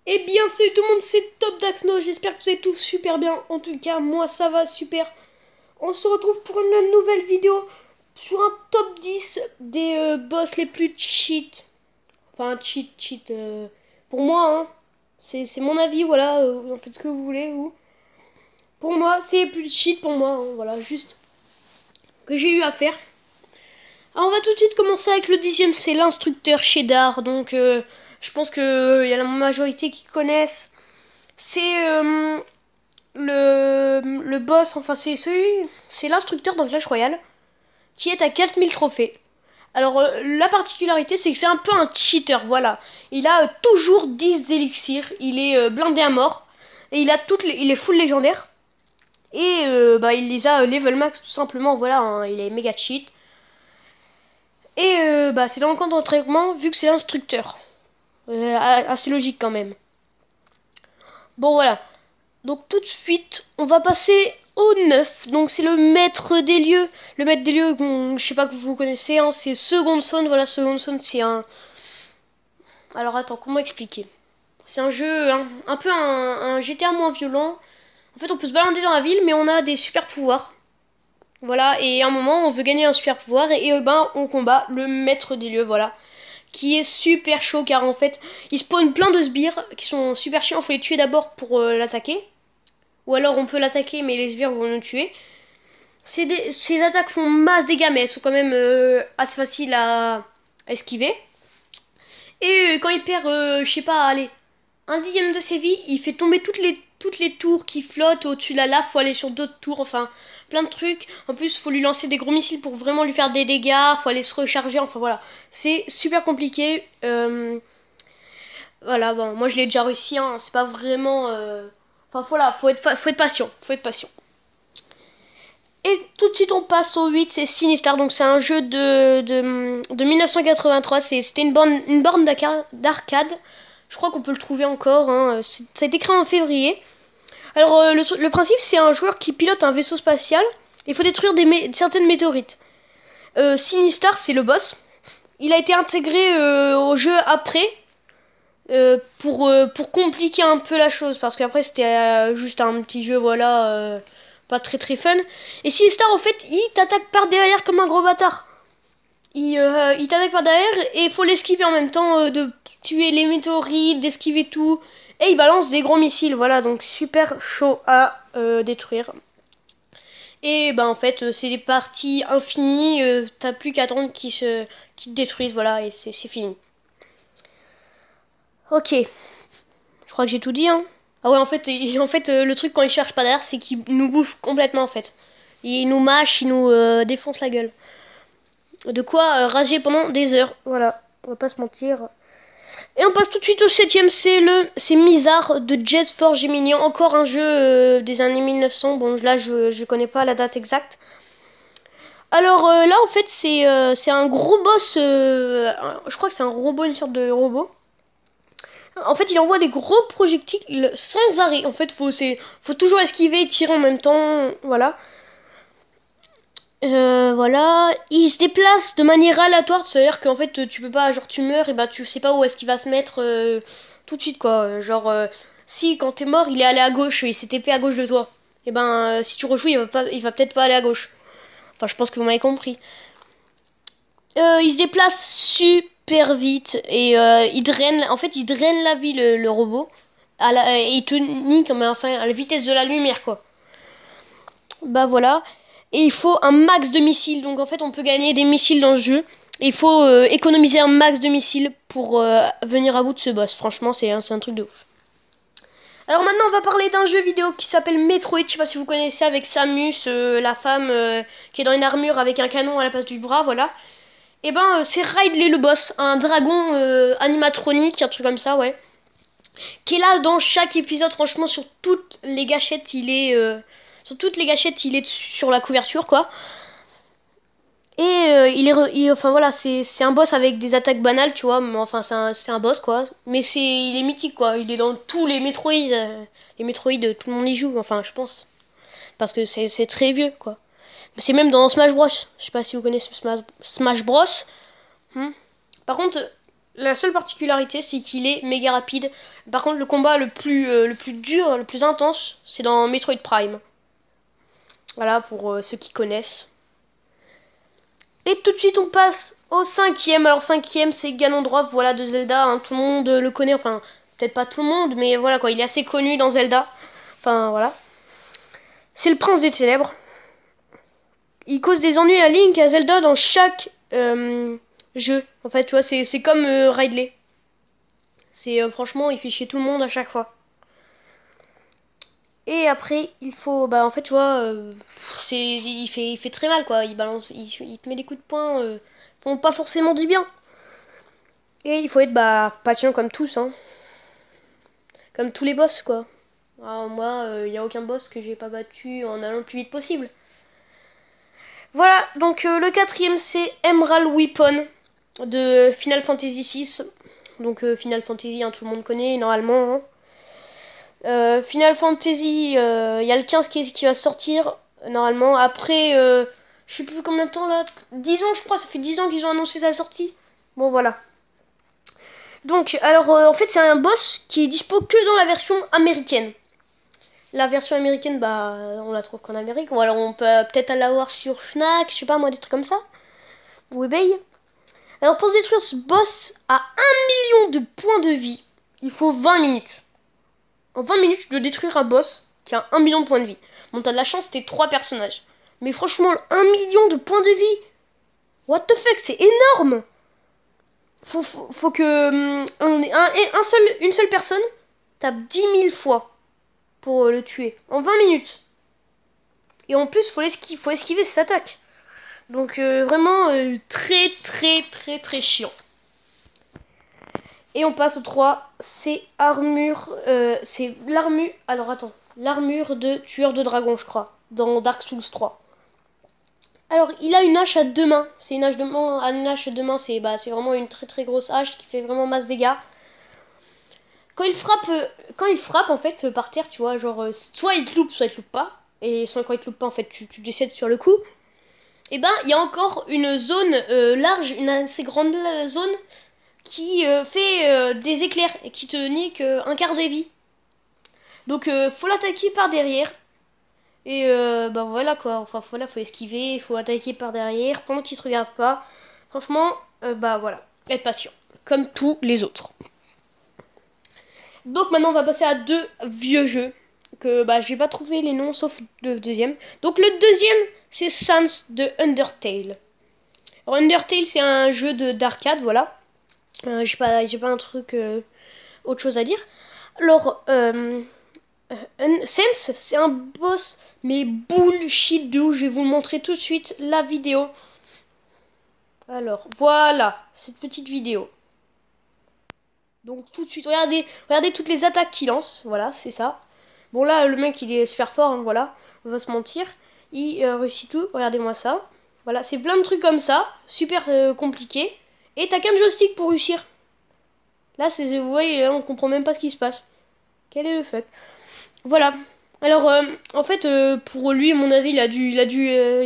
Eh bien, salut tout le monde, c'est Top Daxno, j'espère que vous allez tous super bien. En tout cas, moi ça va super. On se retrouve pour une nouvelle vidéo sur un top 10 des boss les plus cheat. Enfin, cheat. Pour moi, hein. C'est mon avis, voilà. Vous en faites ce que vous voulez, vous. Pour moi, c'est les plus cheat pour moi, hein, voilà, juste que j'ai eu à faire. Alors, on va tout de suite commencer avec le 10ème, c'est l'instructeur Cheddar. Donc, je pense qu'il y a la majorité qui connaissent. C'est le boss, enfin c'est l'instructeur dans Clash Royale qui est à 4000 trophées. Alors la particularité c'est que c'est un peu un cheater, voilà. Il a toujours 10 d'élixirs, il est blindé à mort et il est full légendaire et il les a level max tout simplement, voilà, hein, il est méga cheat. Et c'est dans le camp d'entraînement vu que c'est l'instructeur. Assez logique quand même. Bon voilà. Donc tout de suite, on va passer au 9. Donc c'est le maître des lieux. Le maître des lieux, je sais pas que vous connaissez, hein, c'est Second Son. Voilà, Second Son, c'est un... Alors attends, comment expliquer? C'est un jeu, un peu un GTA moins violent. En fait, on peut se balader dans la ville, mais on a des super pouvoirs. Voilà, et à un moment, on veut gagner un super pouvoir, et on combat le maître des lieux, voilà. Qui est super chaud, car en fait, il spawn plein de sbires qui sont super chiants. Faut les tuer d'abord pour l'attaquer. Ou alors on peut l'attaquer mais les sbires vont nous tuer. Ces attaques font masse dégâts mais elles sont quand même assez faciles à esquiver. Et quand il perd, je sais pas, allez, un dixième de ses vies, il fait tomber toutes les tours qui flottent au-dessus de la lave. Faut aller sur d'autres tours, enfin plein de trucs. En plus, faut lui lancer des gros missiles pour vraiment lui faire des dégâts. Faut aller se recharger, enfin voilà. C'est super compliqué. Voilà, bon, moi je l'ai déjà réussi, hein, c'est pas vraiment... Enfin voilà, faut être patient, faut être patient. Et tout de suite on passe au 8, c'est Sinistar, donc c'est un jeu de 1983, c'était une borne d'arcade. Je crois qu'on peut le trouver encore, hein. Ça a été créé en février. Alors le principe c'est un joueur qui pilote un vaisseau spatial, il faut détruire certaines météorites. Sinistar c'est le boss, il a été intégré au jeu après, pour compliquer un peu la chose, parce qu'après c'était juste un petit jeu, voilà, pas très très fun. Et Sinistar en fait il t'attaque par derrière comme un gros bâtard. Il t'attaque par derrière et il faut l'esquiver en même temps, de tuer les météorites, d'esquiver tout. Et il balance des gros missiles, voilà, donc super chaud à détruire. Et en fait c'est des parties infinies, t'as plus qu'à attendre qu'ils te détruisent, voilà, et c'est fini. Ok, je crois que j'ai tout dit, hein. Ah ouais, en fait, le truc quand il cherche pas derrière, c'est qu'il nous bouffe complètement, en fait. Il nous mâche, il nous défonce la gueule. De quoi rager pendant des heures, voilà. On va pas se mentir. Et on passe tout de suite au 7ème, c'est Mizar de Jazz Forge Gemini. Encore un jeu des années 1900. Bon, là, je connais pas la date exacte. Alors là, en fait, c'est un gros boss. Je crois que c'est un robot, une sorte de robot. En fait, il envoie des gros projectiles sans arrêt. En fait, faut toujours esquiver et tirer en même temps. Voilà. Voilà. Il se déplace de manière aléatoire. C'est-à-dire qu'en fait, tu peux pas, genre, tu meurs et tu sais pas où est-ce qu'il va se mettre tout de suite, quoi. Genre, si quand t'es mort, il est allé à gauche, il s'est TP à gauche de toi. Et si tu rejoues, il va peut-être pas aller à gauche. Enfin, je pense que vous m'avez compris. Il se déplace super vite et il draine la vie, le robot. Et il te nique, mais enfin à la vitesse de la lumière, quoi. Bah voilà. Et il faut un max de missiles, donc en fait on peut gagner des missiles dans ce jeu. Et il faut économiser un max de missiles pour venir à bout de ce boss. Franchement, c'est un truc de ouf. Alors maintenant on va parler d'un jeu vidéo qui s'appelle Metroid, je sais pas si vous connaissez, avec Samus, la femme qui est dans une armure avec un canon à la place du bras, voilà. Et c'est Ridley le boss, un dragon animatronique, un truc comme ça, ouais. Qui est là dans chaque épisode, franchement, sur toutes les gâchettes, sur toutes les gâchettes, il est sur la couverture, quoi. Et enfin voilà, c'est un boss avec des attaques banales, tu vois. Mais enfin, c'est un boss, quoi. Mais il est mythique, quoi. Il est dans tous les Metroid. Les Metroid, tout le monde y joue, enfin, je pense. Parce que c'est très vieux, quoi. C'est même dans Smash Bros. Je sais pas si vous connaissez Smash Bros. Hmm. Par contre, la seule particularité, c'est qu'il est méga rapide. Par contre, le combat le plus dur, le plus intense, c'est dans Metroid Prime. Voilà, pour ceux qui connaissent. Et tout de suite, on passe au cinquième. Alors, cinquième, c'est Ganondorf, voilà, de Zelda. Hein. Tout le monde le connaît, enfin, peut-être pas tout le monde, mais voilà, quoi, il est assez connu dans Zelda. Enfin, voilà. C'est le prince des ténèbres. Il cause des ennuis à Link, à Zelda, dans chaque jeu. En fait, tu vois, c'est comme Ridley. C'est franchement, il fait chier tout le monde à chaque fois. Et après, il faut, bah en fait, tu vois, il fait très mal quoi. Il balance, il te met des coups de poing, font pas forcément du bien. Et il faut être patient comme tous, hein, comme tous les boss quoi. Alors, moi, il y a aucun boss que j'ai pas battu en allant le plus vite possible. Voilà, donc le quatrième c'est Emerald Weapon de Final Fantasy VI. Donc Final Fantasy, hein, tout le monde connaît normalement. Hein. Final Fantasy, il y a le 15 qui va sortir normalement. Après, je sais plus combien de temps là, 10 ans je crois, ça fait 10 ans qu'ils ont annoncé sa sortie. Bon voilà. Donc, alors en fait, c'est un boss qui est dispo que dans la version américaine. La version américaine, bah, on la trouve qu'en Amérique. Ou alors on peut peut-être l'avoir sur Fnac, je sais pas moi, des trucs comme ça. Ou eBay. Alors pour détruire ce boss à 1 million de points de vie, il faut 20 minutes. En 20 minutes, tu dois détruire un boss qui a 1 million de points de vie. Bon, t'as de la chance, t'es 3 personnages. Mais franchement, 1 million de points de vie, what the fuck, c'est énorme. Faut que une seule personne tape 10 000 fois pour le tuer. En 20 minutes. Et en plus, faut esquiver ses attaques. Donc vraiment, très très très très chiant. Et on passe au 3, c'est armure, c'est l'armure, alors attends, l'armure de tueur de dragon je crois, dans Dark Souls 3. Alors il a une hache à 2 mains, c'est une hache de main, une hache à 2 mains, c'est vraiment une très très grosse hache qui fait vraiment masse dégâts. Quand il frappe en fait par terre, tu vois, genre soit il te loupe, soit il te loupe pas, et soit quand il te loupe pas en fait tu décèdes sur le coup. Et ben il y a encore une zone large, une assez grande zone qui fait des éclairs et qui te nique un quart de vie. Donc faut l'attaquer par derrière. Et bah voilà quoi, enfin voilà, faut esquiver, faut attaquer par derrière pendant qu'il se regarde pas. Franchement, bah voilà, être patient, comme tous les autres. Donc maintenant on va passer à 2 vieux jeux que bah j'ai pas trouvé les noms sauf le deuxième. Donc le deuxième c'est Sans de Undertale. Alors, Undertale c'est un jeu d'arcade, voilà. J'ai pas un truc autre chose à dire. Alors Sense c'est un boss mais bullshit de ouf. Je vais vous montrer tout de suite la vidéo. Alors voilà cette petite vidéo. Donc tout de suite regardez toutes les attaques qu'il lance. Voilà, c'est ça. Bon là le mec il est super fort, hein, voilà, on va se mentir. Il réussit tout, regardez-moi ça. Voilà, c'est plein de trucs comme ça, super compliqué. Et t'as qu'un joystick pour réussir. Là, vous voyez, là, on comprend même pas ce qui se passe. Quel est le fuck? Voilà. Alors, en fait, pour lui, à mon avis, il a dû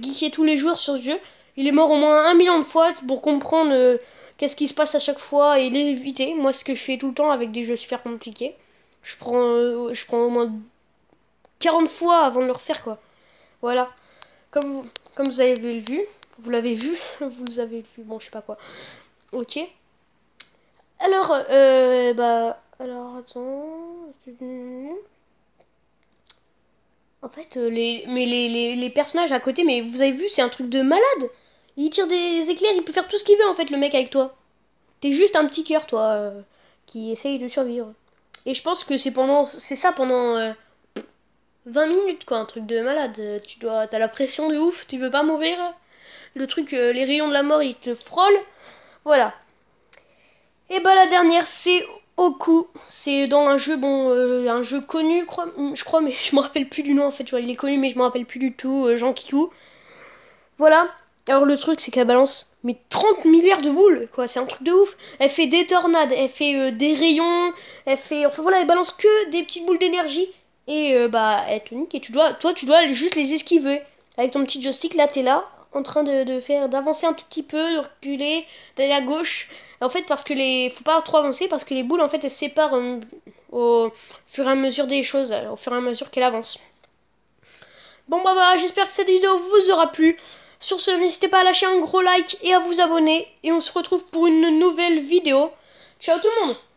geeker tous les jours sur ce jeu. Il est mort au moins 1 million de fois pour comprendre qu'est-ce qui se passe à chaque fois et l'éviter. Moi, c'est ce que je fais tout le temps avec des jeux super compliqués. Je prends au moins 40 fois avant de le refaire, quoi. Voilà. Comme vous avez vu. Vous l'avez vu. Vous avez vu. Bon, je sais pas quoi. Ok. Alors, alors, attends. En fait, les personnages à côté, mais vous avez vu, c'est un truc de malade. Il tire des éclairs, il peut faire tout ce qu'il veut, en fait, le mec avec toi. T'es juste un petit cœur, toi, qui essaye de survivre. Et je pense que c'est ça pendant 20 minutes, quoi, un truc de malade. T'as la pression de ouf, tu veux pas mourir. Le truc, les rayons de la mort, ils te frôlent. Voilà. Et bah la dernière c'est Oku, c'est dans un jeu un jeu connu je crois mais je me rappelle plus du nom en fait, tu vois, il est connu mais je me rappelle plus du tout, Jean Kikou. Voilà. Alors le truc c'est qu'elle balance mais 30 milliards de boules quoi, c'est un truc de ouf. Elle fait des tornades, elle fait des rayons, enfin voilà, elle balance que des petites boules d'énergie et bah elle te nique et tu dois juste les esquiver avec ton petit joystick là, t'es là en train d'avancer un tout petit peu, de reculer, d'aller à gauche. En fait, parce que faut pas trop avancer parce que les boules en fait elles se séparent au fur et à mesure des choses, au fur et à mesure qu'elle avance. Bon bah voilà, j'espère que cette vidéo vous aura plu. Sur ce, n'hésitez pas à lâcher un gros like et à vous abonner. Et on se retrouve pour une nouvelle vidéo. Ciao tout le monde!